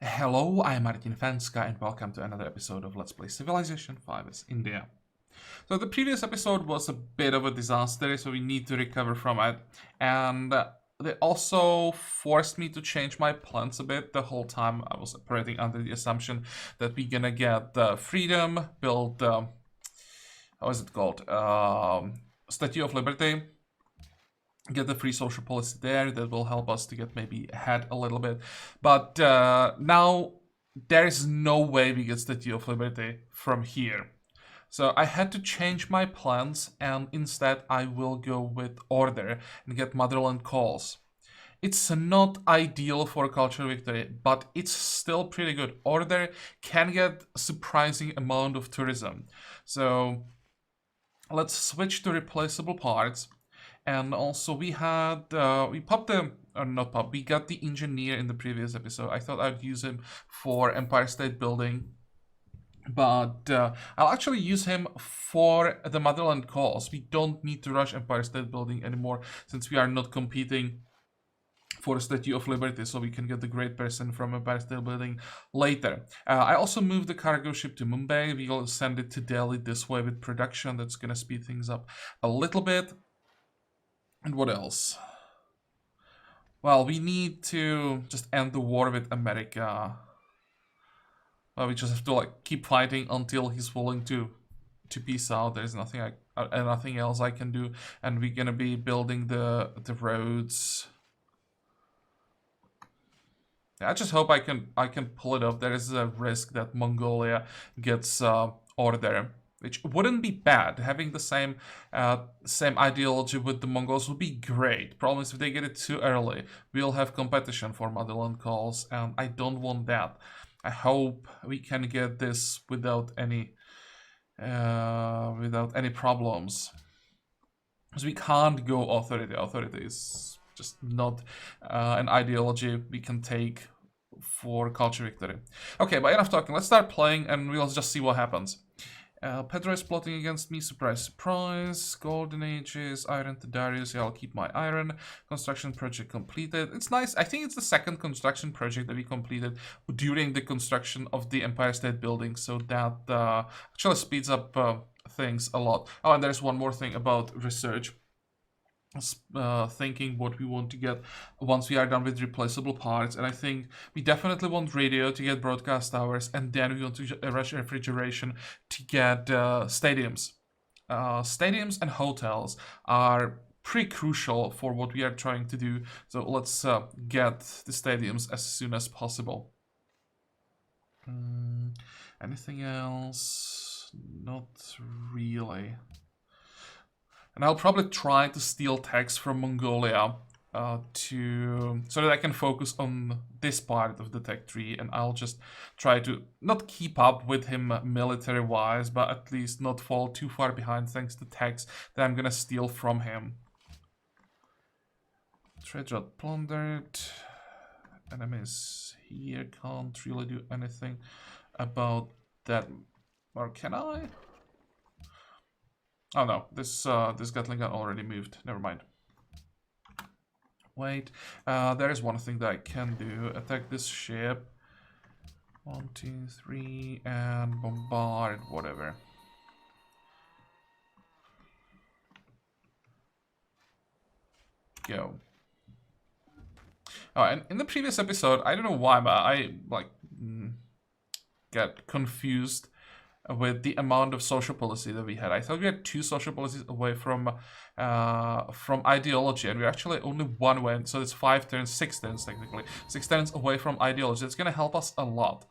Hello, I'm Martin Fencka and welcome to another episode of Let's Play Civilization 5 as India. So the previous episode was a bit of a disaster, so we need to recover from it. And they also forced me to change my plans a bit. The whole time I was operating under the assumption that we're gonna get freedom, build, how is it called? Statue of Liberty. Get the free social policy there. That will help us to get maybe ahead a little bit. But now there is no way we get Statue of Liberty from here. So I had to change my plans, and instead I will go with Order and get Motherland calls. It's not ideal for cultural victory, but it's still pretty good. Order can get a surprising amount of tourism. So let's switch to replaceable parts. And also we had, we popped the, or not pop, we got the engineer in the previous episode. I thought I'd use him for Empire State Building. But I'll actually use him for the Motherland calls. We don't need to rush Empire State Building anymore since we are not competing for the Statue of Liberty, so we can get the great person from Empire State Building later. I also moved the cargo ship to Mumbai. We'll send it to Delhi this way with production. That's going to speed things up a little bit. And what else? Well, we need to just end the war with America. Well, we just have to like keep fighting until he's willing to peace out. There's nothing nothing else I can do, and we're gonna be building the roads. Yeah, I just hope I can pull it off. There is a risk that Mongolia gets order, which wouldn't be bad. Having the same ideology with the Mongols would be great. Problem is, if they get it too early, we'll have competition for motherland calls, and I don't want that. I hope we can get this without any problems, because we can't go authority. Authority is just not an ideology we can take for culture victory. Okay, but enough talking. Let's start playing, and we'll just see what happens. Pedro is plotting against me, surprise, surprise. Golden Ages, iron to Darius, yeah, I'll keep my iron. Construction project completed. It's nice, I think it's the second construction project that we completed during the construction of the Empire State Building, so that actually speeds up things a lot. Oh, and there's one more thing about research. Thinking what we want to get once we are done with replaceable parts, and I think we definitely want radio to get broadcast towers, and then we want to rush refrigeration to get stadiums. Stadiums and hotels are pretty crucial for what we are trying to do, so let's get the stadiums as soon as possible. Anything else? Not really. And I'll probably try to steal techs from Mongolia so that I can focus on this part of the tech tree, and I'll just try to not keep up with him military-wise, but at least not fall too far behind thanks to techs that I'm gonna steal from him. Trade route plundered. Enemies here, can't really do anything about that. Or can I? Oh no, this Gatling gun already moved. Never mind. Wait, there is one thing that I can do. Attack this ship. 1, 2, 3, and bombard, whatever. Go. Oh, and in the previous episode, I don't know why, but I like get confused with the amount of social policy that we had. I thought we had 2 social policies away from ideology, and we're actually only 1 away, so it's 5 turns, 6 turns technically. 6 turns away from ideology. It's gonna help us a lot.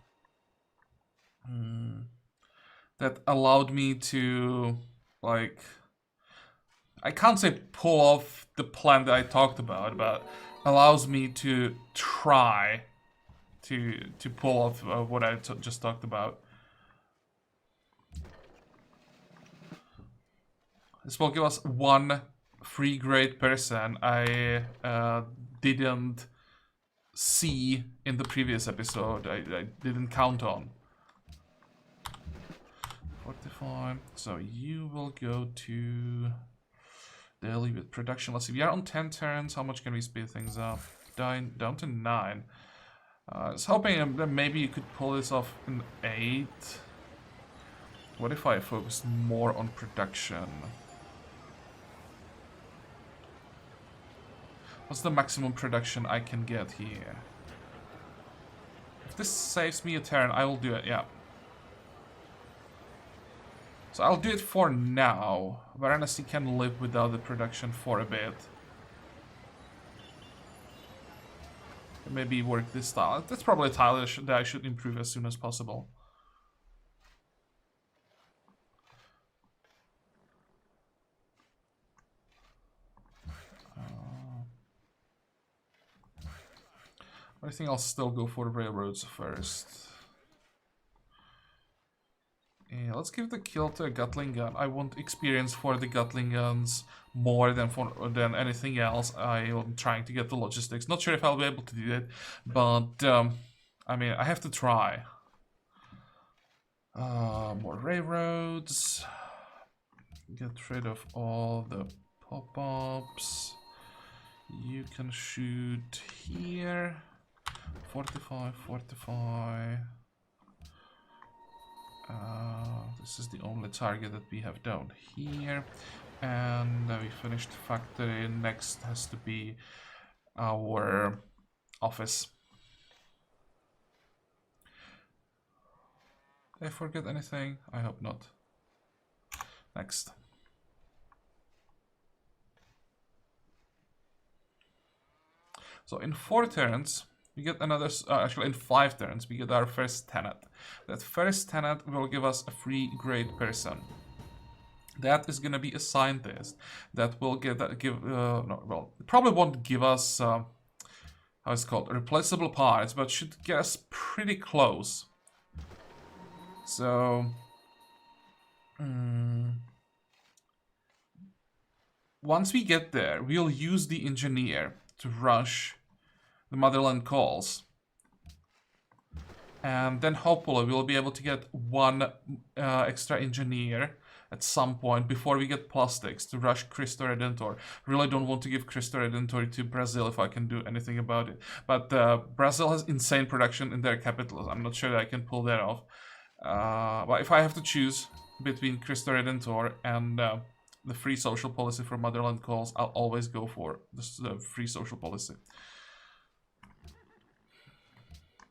That allowed me to, like, I can't say pull off the plan that I talked about, but allows me to try to pull off what I just talked about. This will give us 1 free great person I didn't see in the previous episode. I didn't count on. 45. So you will go to Delhi with production. Let's see. We are on 10 turns. How much can we speed things up? Down to 9. I was hoping that maybe you could pull this off in 8. What if I focus more on production? What's the maximum production I can get here? If this saves me a turn, I will do it, yeah. So I'll do it for now. Varanasi can live without the production for a bit. Maybe work this tile. That's probably a tile that I should improve as soon as possible. I think I'll still go for the railroads first. Yeah, let's give the kill to a Gatling gun. I want experience for the Gatling guns more than anything else. I'm trying to get the logistics. Not sure if I'll be able to do it, but I mean, I have to try. More railroads. Get rid of all the pop-ups. You can shoot here. Fortify, fortify. This is the only target that we have down here. And we finished factory. Next has to be our office. Did I forget anything? I hope not. Next. So in 4 turns, we get another, actually in 5 turns, we get our first tenant. That first tenant will give us a free great person. That is gonna be a scientist. That will it probably won't give us, how it's called, replaceable parts, but should get us pretty close. So, once we get there, we'll use the engineer to rush the motherland calls, and then hopefully we'll be able to get 1 extra engineer at some point before we get plastics to rush Cristo Redentor. Really don't want to give Cristo Redentor to Brazil if I can do anything about it, but Brazil has insane production in their capital. I'm not sure that I can pull that off, but if I have to choose between Cristo Redentor and the free social policy for motherland calls, I'll always go for the free social policy.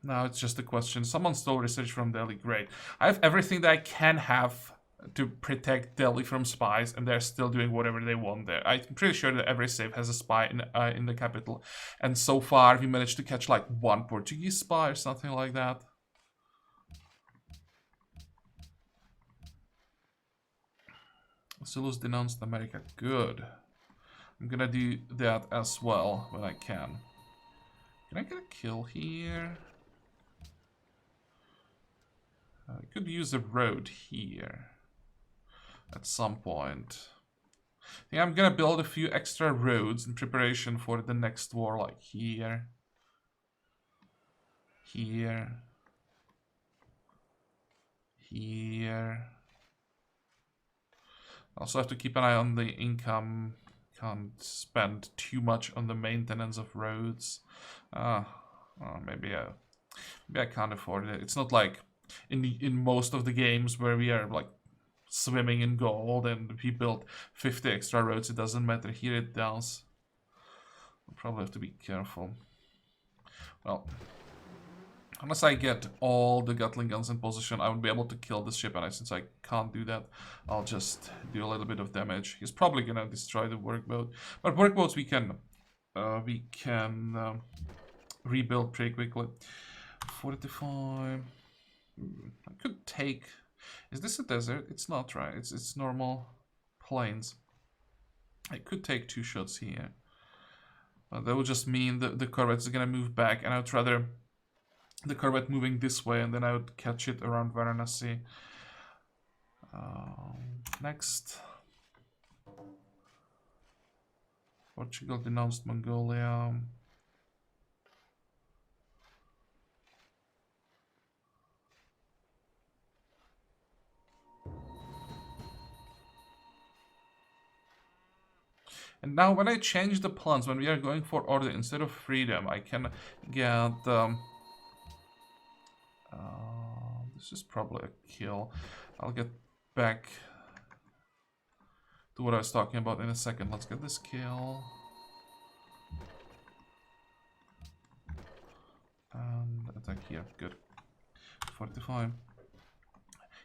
Now it's just a question. Someone stole research from Delhi. Great. I have everything that I can have to protect Delhi from spies, and they're still doing whatever they want there. I'm pretty sure that every save has a spy in the capital, and so far we managed to catch like 1 Portuguese spy or something like that. Zulus denounced America. Good. I'm gonna do that as well when I can. Can I get a kill here? I could use a road here at some point. I think I'm gonna build a few extra roads in preparation for the next war, like here, here, here. Also have to keep an eye on the income. Can't spend too much on the maintenance of roads. Maybe I can't afford it. It's not like in most of the games where we are like swimming in gold and we build 50 extra roads. It doesn't matter. Here it does. I'll probably have to be careful. Well, unless I get all the Gatling guns in position, I won't be able to kill this ship, and since I can't do that, I'll just do a little bit of damage. He's probably gonna destroy the workboat, but workboats we can rebuild pretty quickly. 45. I could take. Is this a desert? It's not, right? It's normal plains. I could take 2 shots here. That would just mean that the corvette is gonna move back, and I'd rather the corvette moving this way, and then I would catch it around Varanasi. Next. Portugal denounced Mongolia. And now when I change the plans, when we are going for order instead of freedom, I can get This is probably a kill. I'll get back to what I was talking about in a second. Let's get this kill. And attack here. Good. 45.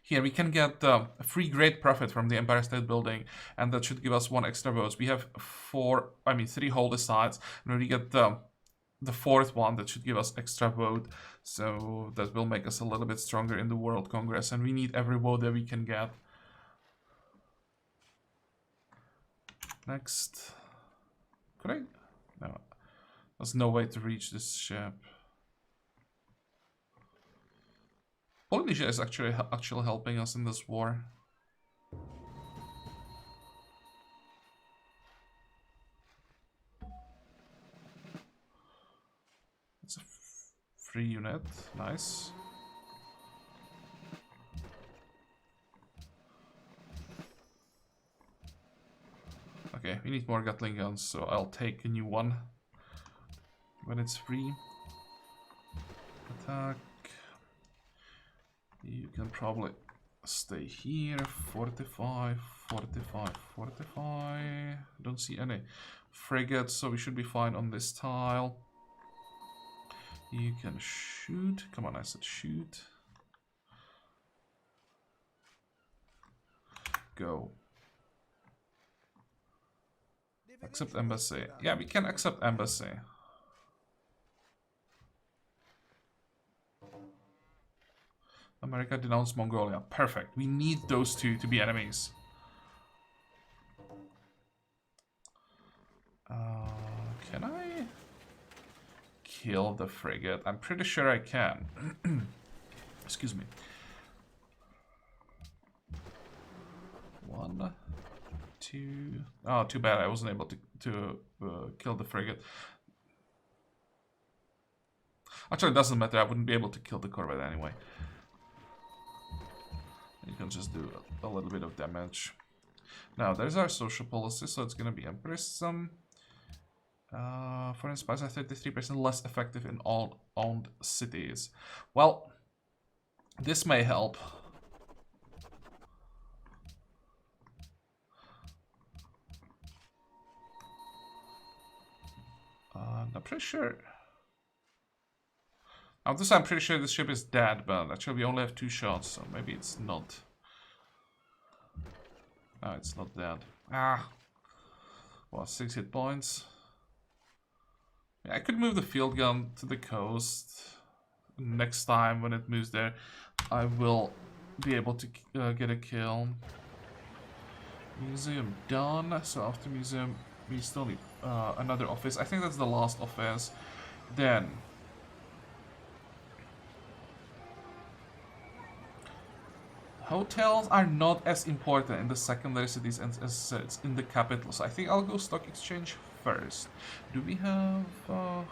Here we can get a free great profit from the Empire State Building, and that should give us 1 extra votes. We have 3 holy sites, and when we get the 4th one, that should give us extra vote, so that will make us a little bit stronger in the World Congress, and we need every vote that we can get. Next. Could I? No. There's no way to reach this ship. Polynesia is actually helping us in this war. It's a free unit. Nice. Okay, we need more Gatling guns, so I'll take a new one when it's free. Attack. You can probably stay here. 45, 45, 45. Don't see any frigates, so we should be fine on this tile. You can shoot. Come on, I said shoot. Go. Accept embassy. Yeah, we can accept embassy. America denounced Mongolia. Perfect. We need those two to be enemies. Can I kill the frigate? I'm pretty sure I can. Excuse me. 1, 2. Oh, too bad I wasn't able to kill the frigate. Actually, it doesn't matter. I wouldn't be able to kill the corvette anyway. You can just do a little bit of damage. Now, there's our social policy, so it's gonna be Empressism. Foreign spies are 33% less effective in all owned cities. Well, this may help. I'm pretty sure. I'm pretty sure this ship is dead, but actually we only have 2 shots, so maybe it's not. No, it's not dead. Ah! Well, 6 hit points. Yeah, I could move the field gun to the coast. Next time when it moves there, I will be able to get a kill. Museum done. So after museum, we still need another office. I think that's the last office. Then hotels are not as important in the secondary cities as it's in the capital, so I think I'll go stock exchange first. Do we have... oh,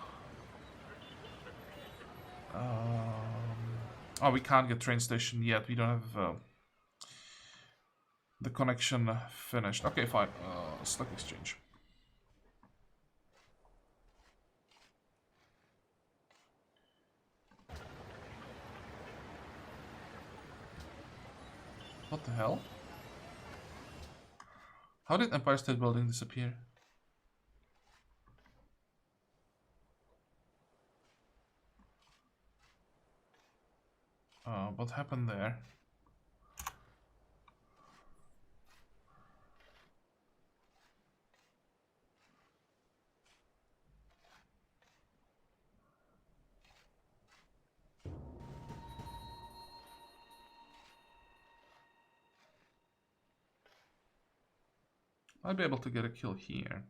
we can't get train station yet. We don't have the connection finished. Okay, fine. Stock exchange. What the hell? How did Empire State Building disappear? What happened there? I'll be able to get a kill here.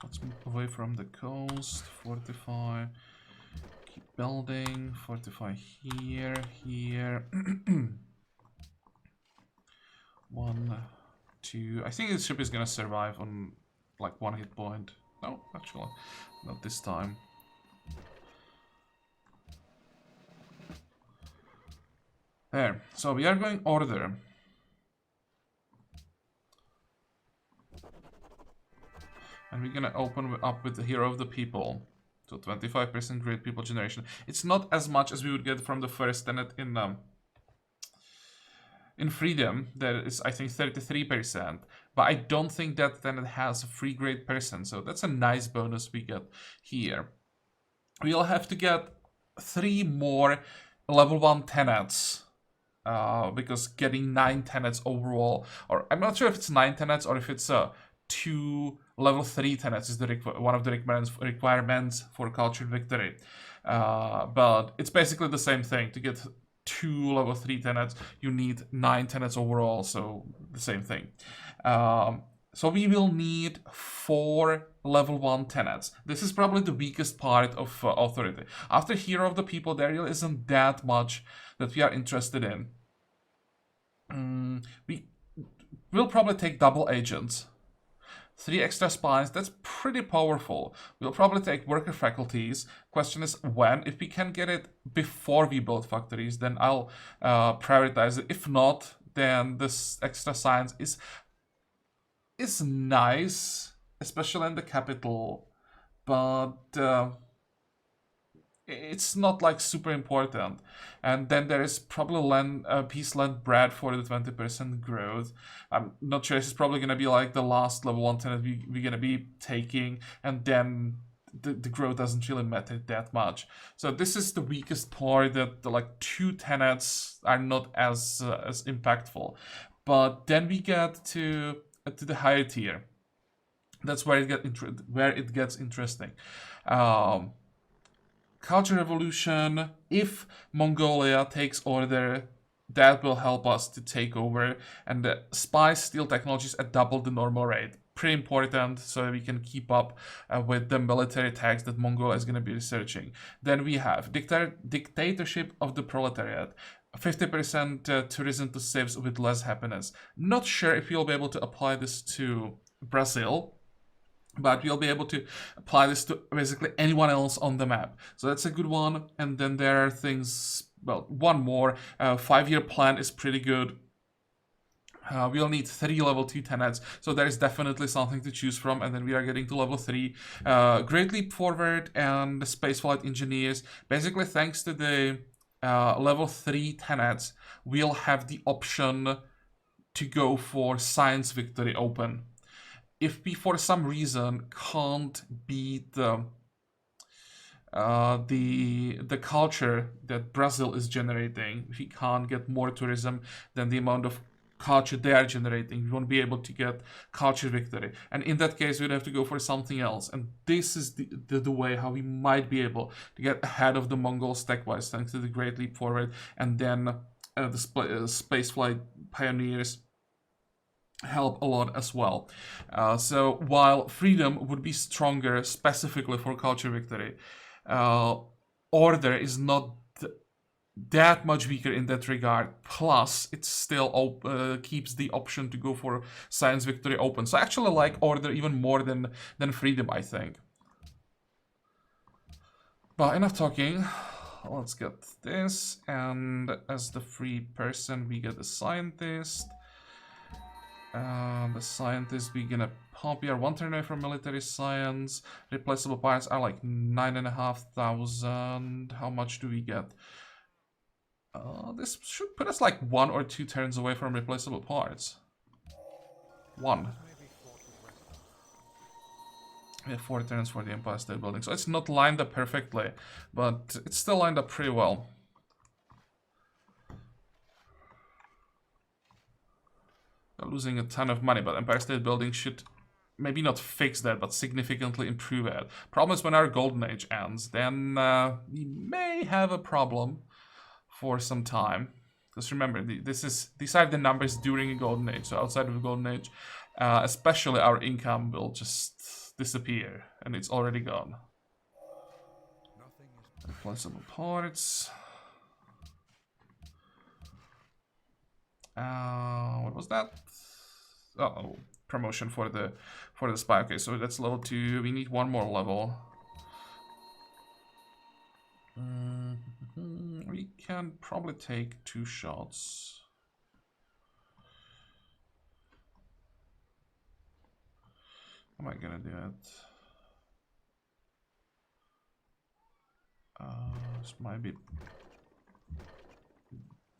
Let's move away from the coast. Fortify. Keep building. Fortify here, here. 1, 2. I think this ship is gonna survive on like 1 hit point. No, actually, not this time. There. So we are going order. And we're gonna open up with the Hero of the People. So 25% great people generation. It's not as much as we would get from the first tenet in Freedom. There is, I think, 33%. But I don't think that tenet has a free great person. So that's a nice bonus we get here. We'll have to get 3 more level 1 tenets. Because getting 9 tenets overall, or I'm not sure if it's 9 tenets or if it's 2 level 3 tenets is one of the requirements for culture victory. But it's basically the same thing. To get 2 level 3 tenets, you need 9 tenets overall, so the same thing. So we will need 4 level 1 tenets. This is probably the weakest part of Authority. After Hero of the People, there really isn't that much that we are interested in. We'll probably take double agents. 3 extra spies, that's pretty powerful. We'll probably take worker faculties. Question is when. If we can get it before we build factories, then I'll prioritize it. If not, then this extra science is nice, especially in the capital, but it's not like super important. And then there is probably peace land bread for the 20% growth. I'm not sure, this is probably gonna be like the last level 1 tenant we're gonna be taking, and then the growth doesn't really matter that much. So this is the weakest part, that the 2 tenets are not as impactful. But then we get to the higher tier. That's where it gets interesting. Culture Revolution, if Mongolia takes order, that will help us to take over. And the spy steal technologies at double the normal rate. Pretty important, so we can keep up with the military tax that Mongolia is going to be researching. Then we have Dictatorship of the Proletariat. 50% tourism to cities with less happiness. Not sure if we'll be able to apply this to Brazil, but we'll be able to apply this to basically anyone else on the map. So that's a good one. And then there are things, well, one more. 5-year plan is pretty good. We'll need 3 level 2 tenets, so there is definitely something to choose from. And then we are getting to level 3. Great Leap Forward and the Spaceflight Engineers. Basically, thanks to the level 3 tenets, we'll have the option to go for Science Victory Open. If we, for some reason, can't beat the culture that Brazil is generating, if we can't get more tourism than the amount of culture they are generating, we won't be able to get culture victory. And in that case, we'd have to go for something else. And this is the way how we might be able to get ahead of the Mongols tech-wise, thanks to the Great Leap Forward, and then the spaceflight pioneers help a lot as well. So while Freedom would be stronger specifically for culture victory, Order is not that much weaker in that regard. Plus, it still keeps the option to go for Science Victory open. So I actually like Order even more than Freedom, I think. But enough talking. Let's get this, and as the free person, we get a scientist. The scientist, we're gonna pop here 1 turn away from military science. Replaceable parts are like 9,500. How much do we get? This should put us like 1 or 2 turns away from replaceable parts. 1. We have 4 turns for the Empire State Building, so it's not lined up perfectly, but it's still lined up pretty well. They're losing a ton of money, but Empire State Building should maybe not fix that, but significantly improve it. Problem is, when our Golden Age ends, then we may have a problem for some time. Because remember, these are the numbers during a Golden Age, so outside of a Golden Age, especially our income will just disappear, and it's already gone. Replaceable parts. What was that? Uh-oh. Promotion for the spy. Okay, so that's level 2. We need one more level. We can probably take 2 shots. How am I gonna do it? This might be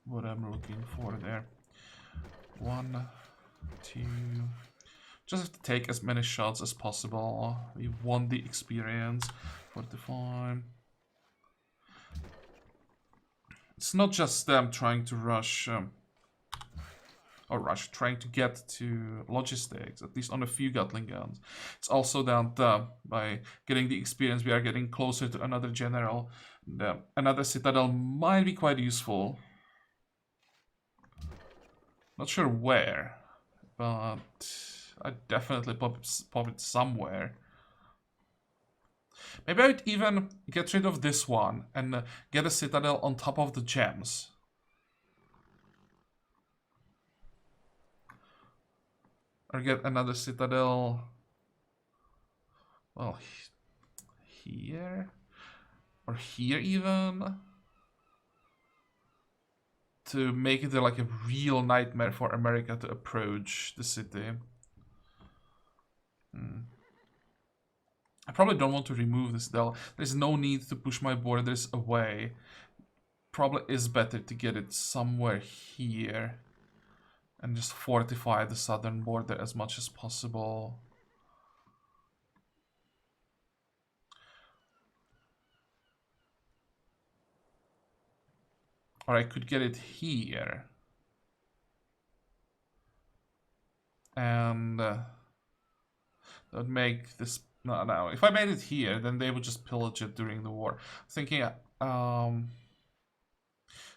what I'm looking for there. 1, 2. Just have to take as many shots as possible. We want the experience. 45. It's not just them trying to rush, trying to get to logistics, at least on a few Gatling guns. It's also that by getting the experience, we are getting closer to another general. Another citadel might be quite useful. Not sure where, but I definitely pop it somewhere. Maybe I'd even get rid of this one and get a citadel on top of the gems. Or get another citadel, well, here? Or here even? To make it like a real nightmare for America to approach the city. I probably don't want to remove this citadel. There's no need to push my borders away. Probably is better to get it somewhere here. And just fortify the southern border as much as possible. Or I could get it here. And that would make this... No. If I made it here, then they would just pillage it during the war. Thinking, if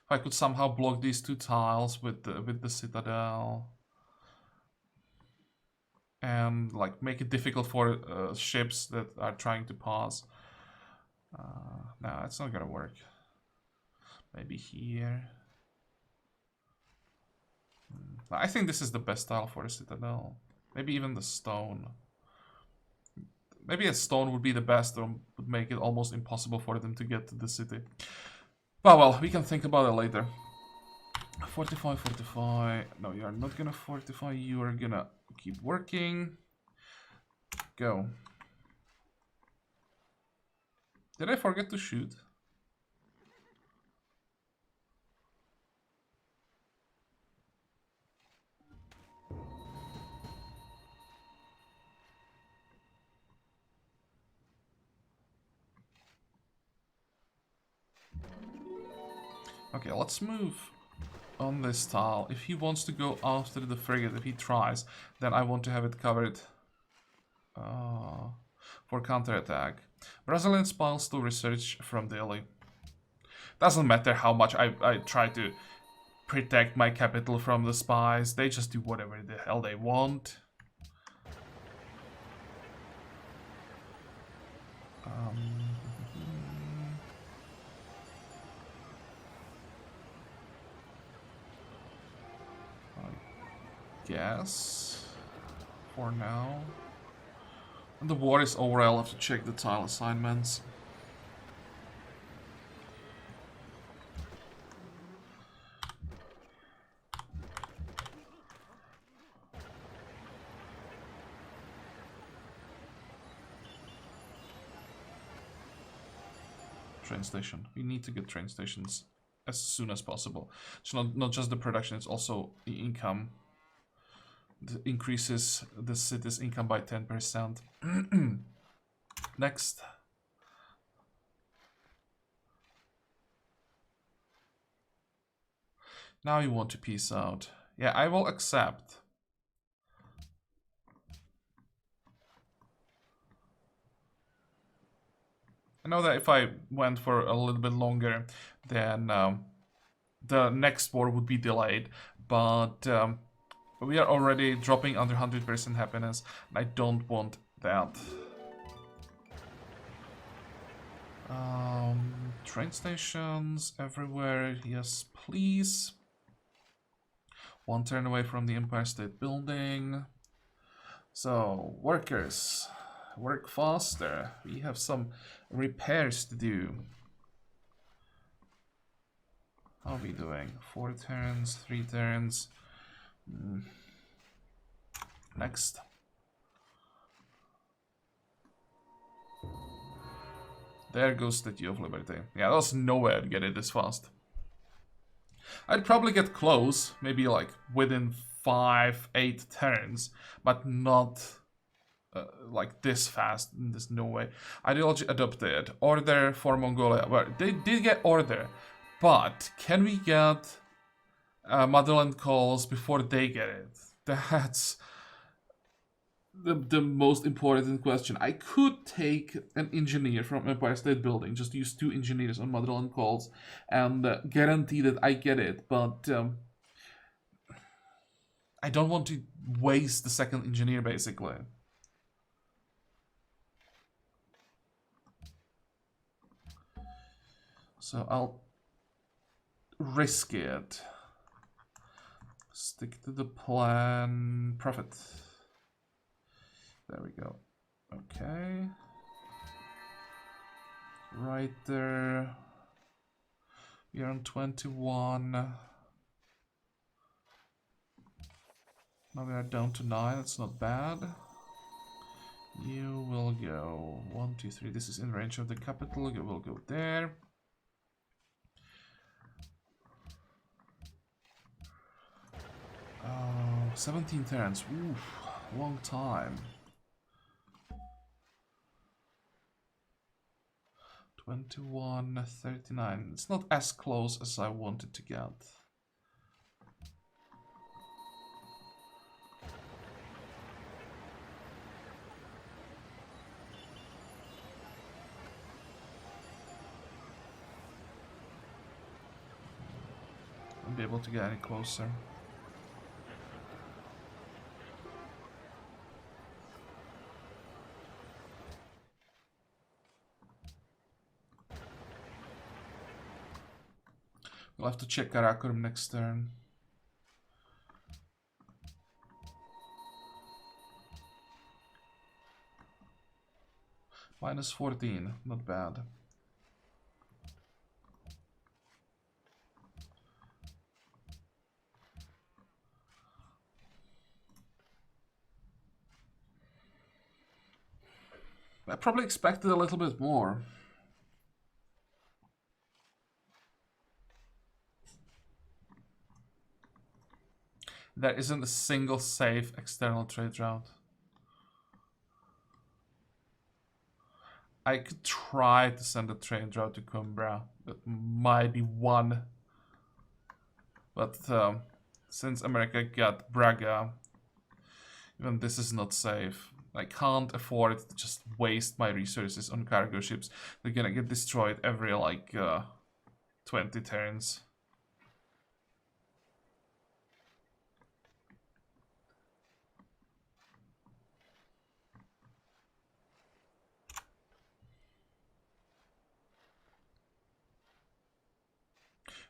I could somehow block these 2 tiles with the citadel. And like make it difficult for ships that are trying to pass. No, it's not gonna work. Maybe here. I think this is the best tile for a citadel. Maybe even the stone. Maybe a stone would be the best, or would make it almost impossible for them to get to the city. But well, we can think about it later. Fortify. No, you are not gonna fortify. You are gonna keep working. Go. Did I forget to shoot? Okay, let's move on this tile. If he wants to go after the frigate, if he tries, then I want to have it covered for counterattack. Brazilian spies to research from Delhi. Doesn't matter how much I try to protect my capital from the spies. They just do whatever the hell they want. I guess for now. When the war is over, I'll have to check the tile assignments. Train station. We need to get train stations as soon as possible. It's not just the production, it's also the income. It increases the city's income by 10%. Next. Now you want to peace out. Yeah, I will accept. I know that if I went for a little bit longer, then the next war would be delayed, but we are already dropping under 100% happiness, and I don't want that. Train stations everywhere, yes please. One turn away from the Empire State Building. So, workers, work faster. We have some repairs to do. How are we doing? 4 turns, 3 turns. Next. There goes the Statue of Liberty. Yeah, there's no way I'd get it this fast. I'd probably get close, maybe like within 5, 8 turns, but not like this fast. There's no way. Ideology adopted. Order for Mongolia. Well, they did get order, but can we get motherland calls before they get it? That's the most important question. I could take an engineer from Empire State Building, just use 2 engineers on motherland calls, and guarantee that I get it, but I don't want to waste the second engineer, basically. So I'll risk it. Stick to the plan. Profit. There we go. Okay. Right there. We're on 21. Now we are down to 9. That's not bad. You will go 1, 2, 3. This is in range of the capital. You will go there. 17 turns. Oof, long time. 21, 39. It's not as close as I wanted to get. Won't be able to get any closer. We'll have to check Karakorum next turn. Minus 14, not bad. I probably expected a little bit more. There isn't a single safe external trade route. I could try to send a trade route to Cumbria. That might be one. But since America got Braga, even this is not safe. I can't afford to just waste my resources on cargo ships. They're gonna get destroyed every like 20 turns.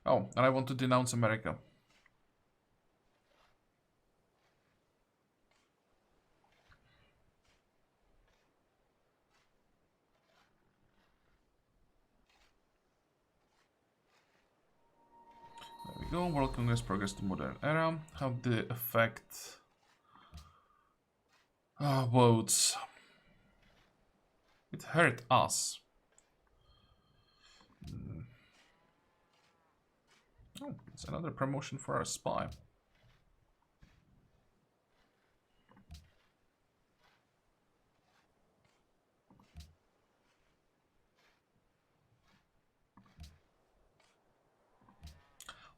Oh, and I want to denounce America. There we go. World Congress progress to modern era. How did it affect votes? It hurt us. Oh, it's another promotion for our spy.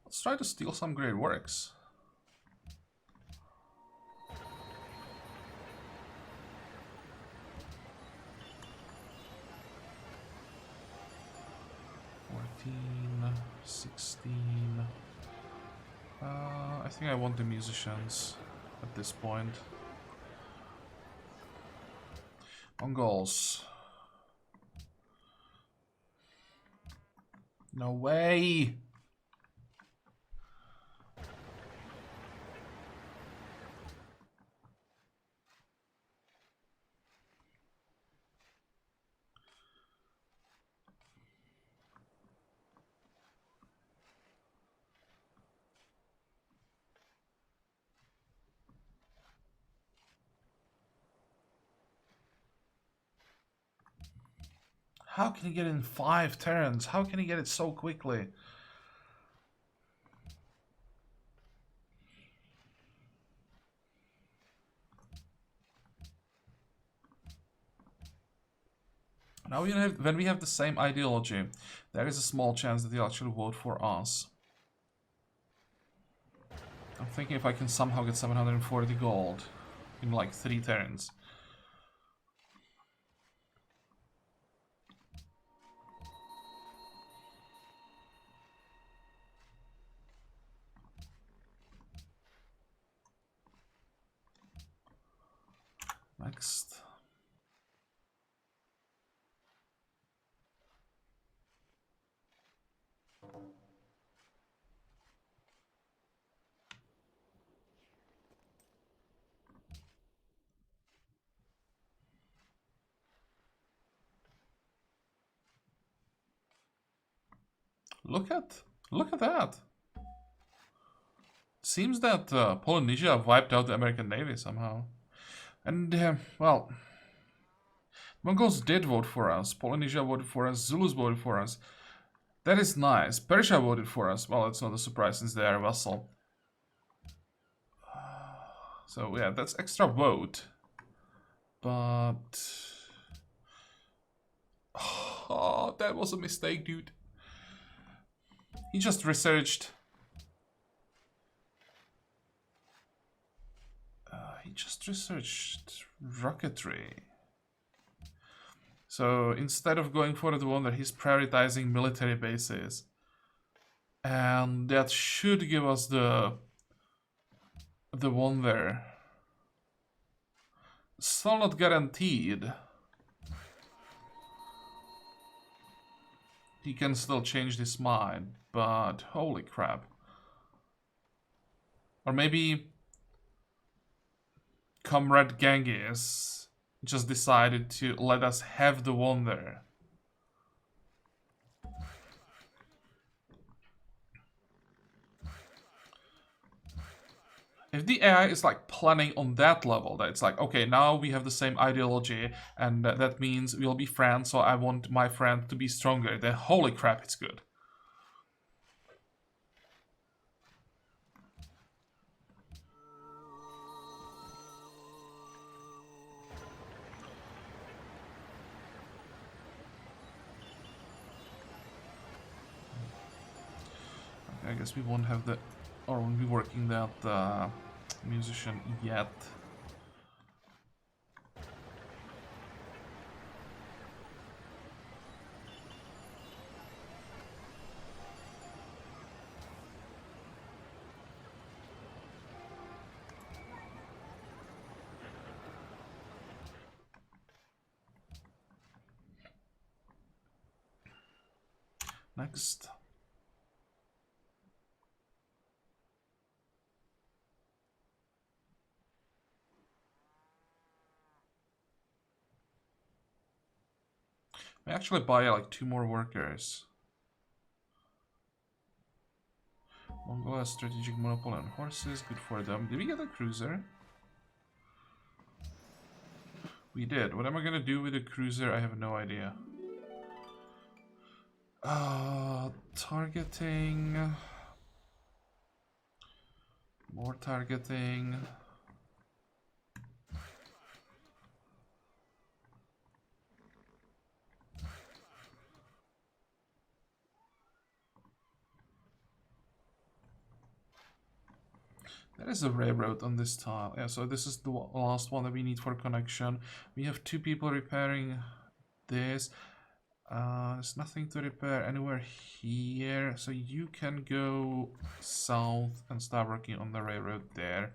Let's try to steal some great works. $14, 16. I think I want the musicians at this point. Mongols. No way! How can he get in 5 turns? How can he get it so quickly? Now, when we have the same ideology, there is a small chance that he'll actually vote for us. I'm thinking if I can somehow get 740 gold in like 3 turns. Next. Look at that. Seems that Polynesia wiped out the American Navy somehow. And, well, Mongols did vote for us. Polynesia voted for us. Zulus voted for us. That is nice. Persia voted for us. Well, it's not a surprise since they are a vassal. So, yeah, that's extra vote. But... Oh, that was a mistake, dude. He just researched... rocketry. So instead of going for the wonder, he's prioritizing military bases. And that should give us the wonder. Still not guaranteed. He can still change his mind, but holy crap. Or maybe Comrade Genghis just decided to let us have the wonder. If the AI is like planning on that level, that it's like, okay, now we have the same ideology, and that means we'll be friends, so I want my friend to be stronger, then holy crap, it's good. Okay, I guess we won't have the, or won't be working that musician yet. Next. We actually buy like 2 more workers. Mongol has strategic monopoly on horses, good for them. Did we get a cruiser? We did. What am I gonna do with a cruiser? I have no idea. Targeting. More targeting. There is a railroad on this tile. Yeah, so this is the last one that we need for connection. We have 2 people repairing this. There's nothing to repair anywhere here. So you can go south and start working on the railroad there.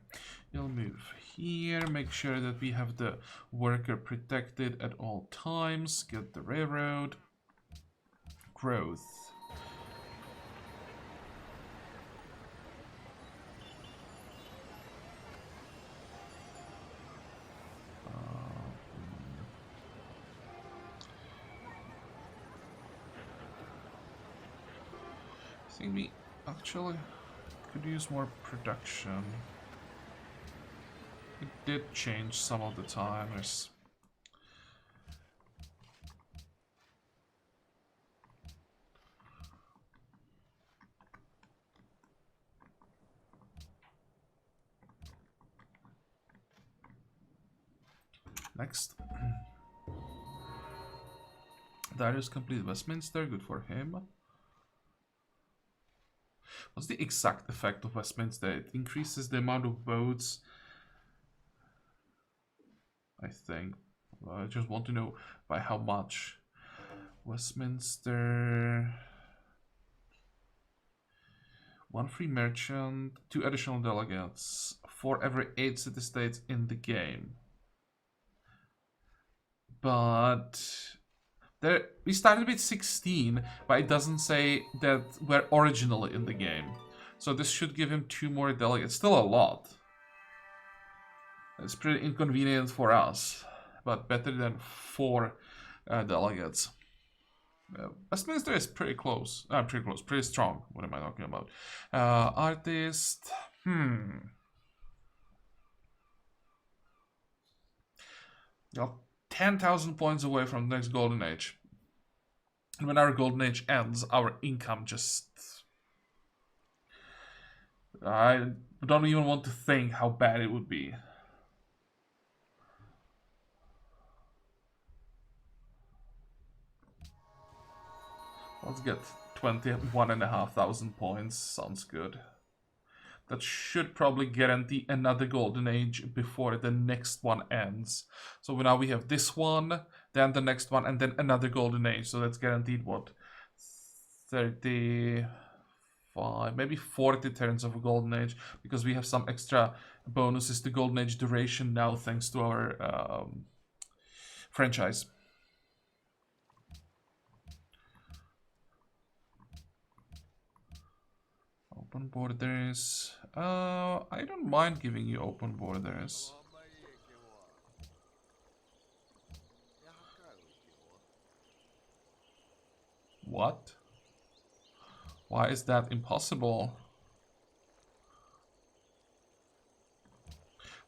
You'll move here. Make sure that we have the worker protected at all times. Get the railroad. Growth. I think we actually could use more production. It did change some of the timers. Next. Darius completed Westminster, good for him. What's the exact effect of Westminster? It increases the amount of votes, I think. I just want to know by how much. Westminster... 1 free merchant, 2 additional delegates for every 8 city-states in the game. But there, we started with 16, but it doesn't say that we're originally in the game. So this should give him 2 more delegates. Still a lot. It's pretty inconvenient for us, but better than 4 delegates. Westminster is pretty close. Pretty strong. What am I talking about? Artist. You're 10,000 points away from the next golden age. And when our golden age ends, our income just... I don't even want to think how bad it would be. Let's get 21,500 points. Sounds good. That should probably guarantee another golden age before the next one ends. So now we have this one, then the next one, and then another golden age. So that's guaranteed, what? 35, maybe 40 turns of a golden age, because we have some extra bonuses to golden age duration now thanks to our franchise. Open borders. I don't mind giving you open borders. What? Why is that impossible?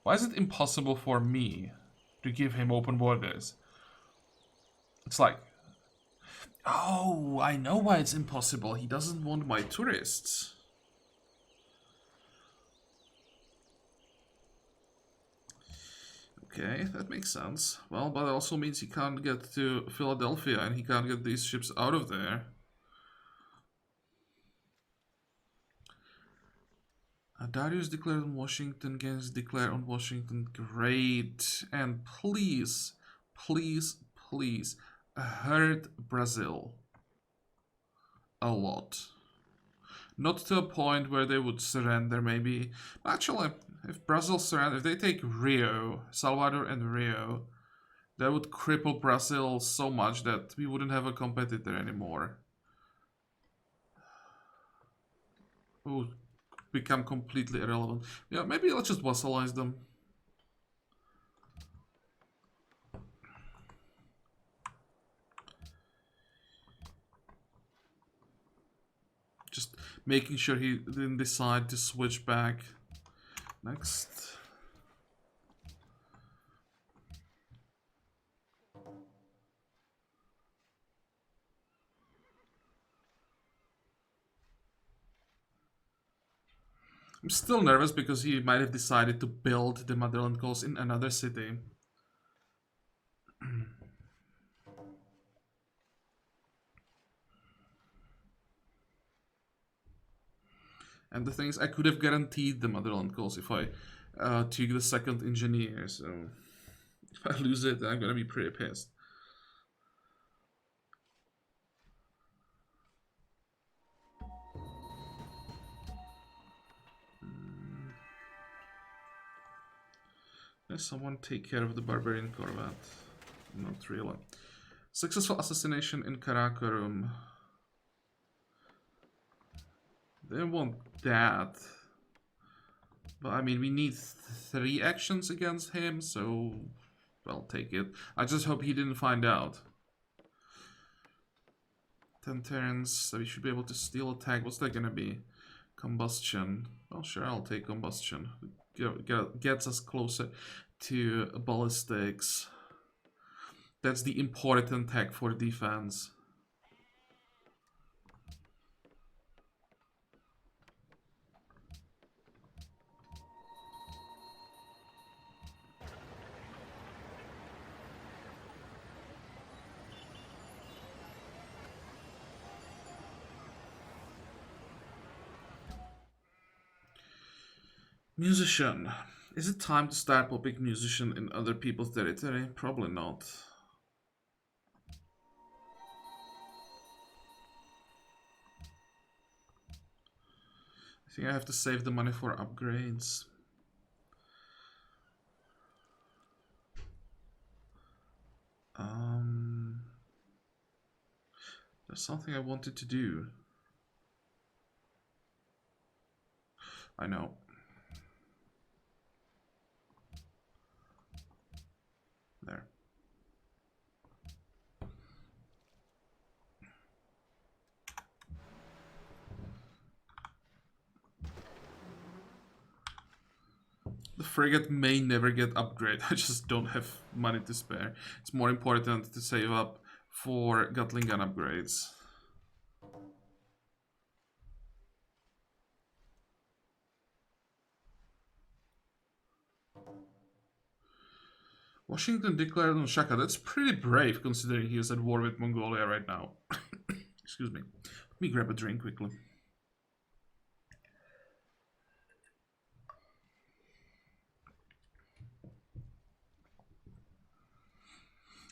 Why is it impossible for me to give him open borders? It's like... Oh, I know why it's impossible. He doesn't want my tourists. Okay, that makes sense. Well, but it also means he can't get to Philadelphia and he can't get these ships out of there. Darius declared on Washington, Gens declare on Washington. Great. And please, please, please, hurt Brazil a lot. Not to a point where they would surrender, maybe. Actually, if Brazil surrender, if they take Rio, Salvador and Rio, that would cripple Brazil so much that we wouldn't have a competitor anymore. Oh, become completely irrelevant. Yeah, maybe let's just vassalize them. Just making sure he didn't decide to switch back. Next. I'm still nervous because he might have decided to build the Motherland Calls in another city. And the thing is, I could have guaranteed the Motherland Calls if I took the second engineer, so if I lose it, I'm gonna be pretty pissed. Does someone take care of the Barbarian Corvette? Not really. Successful assassination in Karakorum. They want that. But I mean, we need 3 actions against him, so... Well, take it. I just hope he didn't find out. 10 turns, so we should be able to steal attack. What's that gonna be? Combustion. Well, sure, I'll take combustion. Gets us closer to ballistics. That's the important tech for defense. Musician. Is it time to start popping musician in other people's territory? Probably not. I think I have to save the money for upgrades. There's something I wanted to do. I know. There. The frigate may never get upgraded. I just don't have money to spare. It's more important to save up for Gatling gun upgrades. Washington declared on Shaka. That's pretty brave considering he is at war with Mongolia right now. Excuse me. Let me grab a drink quickly.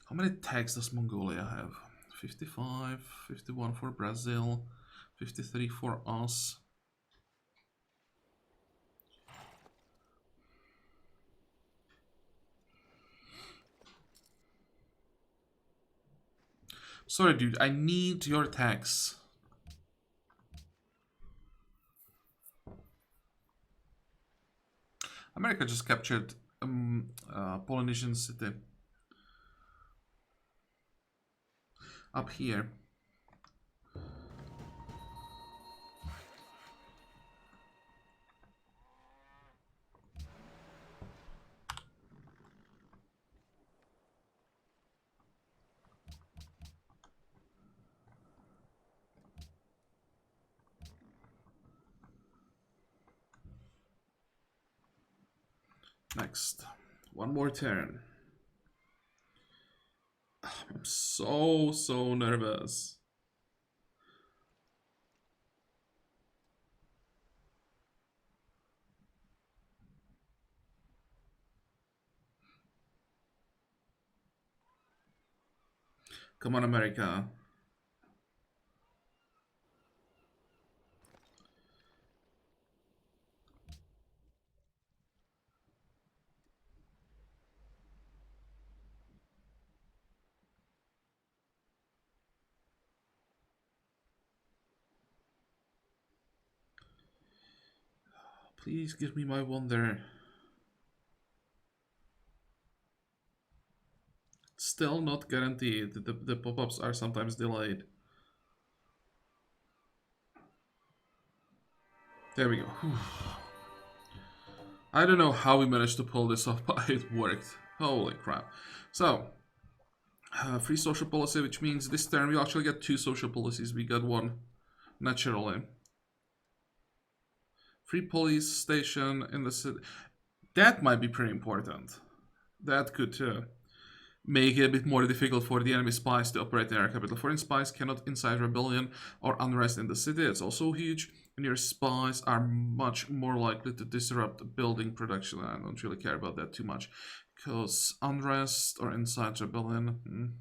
How many tags does Mongolia have? 55, 51 for Brazil, 53 for us. Sorry, dude, I need your tax. America just captured Polynesian city. Up here. Next. One more turn. I'm so nervous. Come on, America. Please give me my wonder. Still not guaranteed. The pop-ups are sometimes delayed. There we go. Whew. I don't know how we managed to pull this off, but it worked. Holy crap. So, free social policy, which means this turn we actually get 2 social policies. We got one naturally. Free police station in the city. That might be pretty important. That could make it a bit more difficult for the enemy spies to operate in our capital. Foreign spies cannot incite rebellion or unrest in the city. It's also huge. And your spies are much more likely to disrupt building production. I don't really care about that too much. Because unrest or incite rebellion...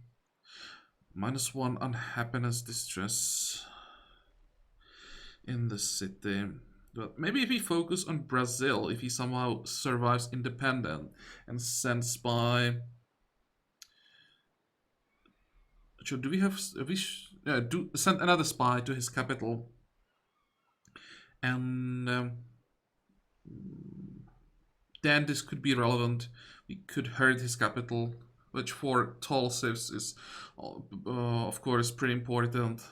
-1 unhappiness, distress in the city. But maybe if we focus on Brazil, if he somehow survives independent and sends spy... So do we have... send another spy to his capital. And then this could be relevant. We could hurt his capital, which for tall civs is, of course, pretty important.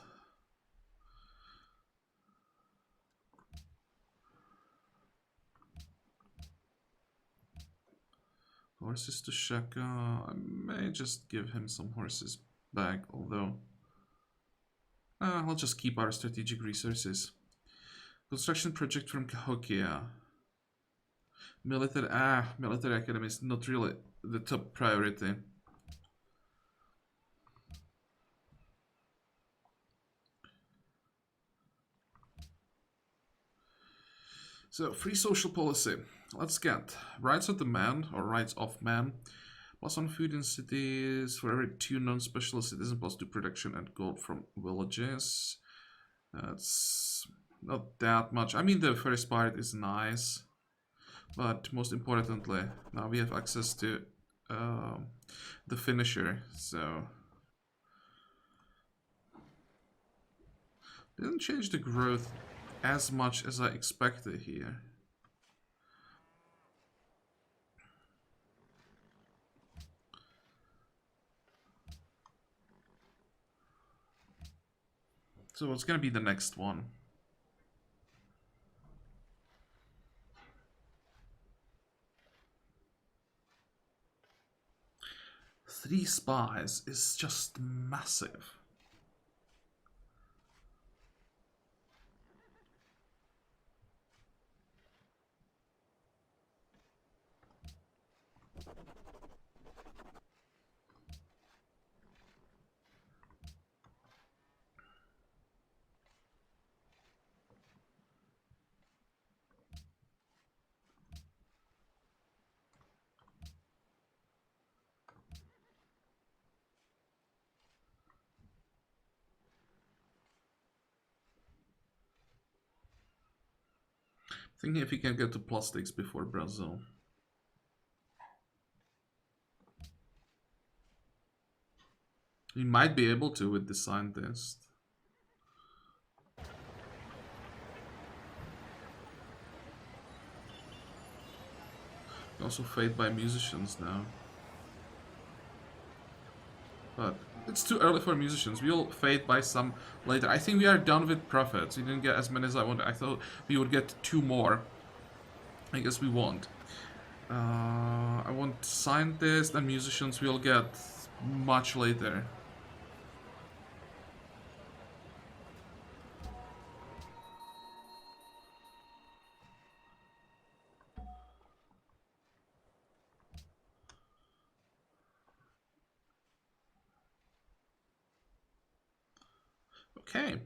Horses to Shaka. I may just give him some horses back, although I'll just keep our strategic resources. Construction project from Cahokia. Military academy is not really the top priority. So, free social policy. Let's get rights of the man, or rights of man. +1 food in cities for every 2 non-special citizens, +2 production and gold from villages. That's not that much. I mean, the first part is nice. But most importantly, now we have access to the finisher, so... Didn't change the growth as much as I expected here. So what's gonna be the next one? Three spies is just massive. Thinking if he can get to plastics before Brazil. He might be able to with the scientist. Also fade by musicians now. But it's too early for musicians. We'll fade by some later. I think we are done with prophets. We didn't get as many as I wanted. I thought we would get 2 more. I guess we won't. I want scientists and musicians we'll get much later. Okay.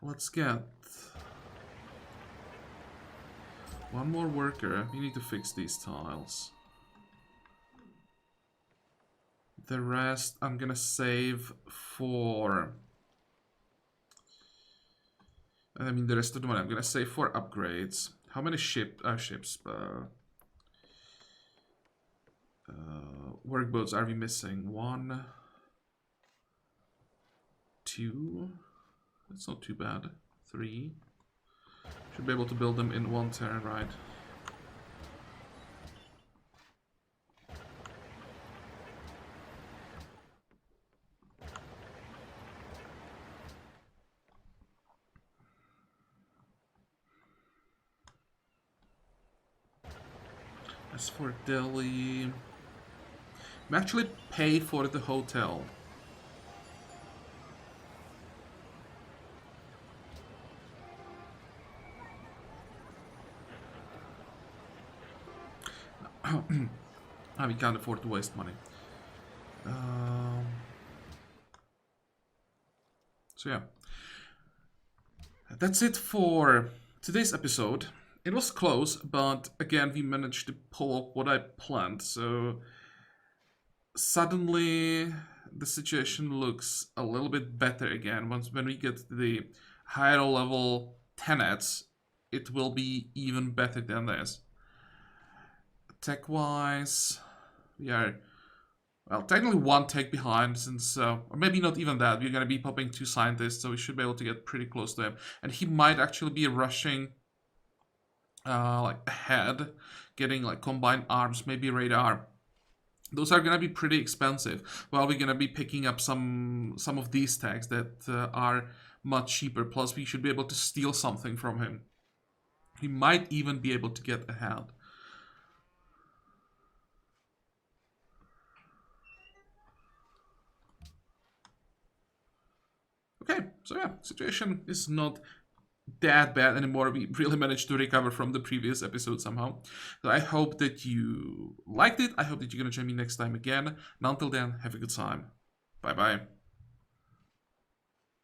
Let's get 1 more worker. We need to fix these tiles. The rest I'm gonna save for... I mean the rest of the money I'm gonna save for upgrades. How many ships? Workboats are we missing? 1, 2. That's not too bad. 3. Should be able to build them in 1 turn, right? As for Delhi, we actually pay for the hotel. We can't afford to waste money. So yeah, that's it for today's episode. It was close, but again, we managed to pull off what I planned. So suddenly the situation looks a little bit better again. When we get to the higher level tenets, it will be even better than this. Tech-wise, we are, well, technically 1 tech behind, since, or maybe not even that. We're going to be popping 2 scientists, so we should be able to get pretty close to him. And he might actually be rushing like ahead, getting like combined arms, maybe radar. Those are gonna be pretty expensive. While we're gonna be picking up some of these tags that are much cheaper. Plus, we should be able to steal something from him. We might even be able to get ahead. Okay, so yeah, situation is not that bad anymore. We really managed to recover from the previous episode somehow. So I hope that you liked it. I hope that you're gonna join me next time again. And until then, have a good time. Bye bye.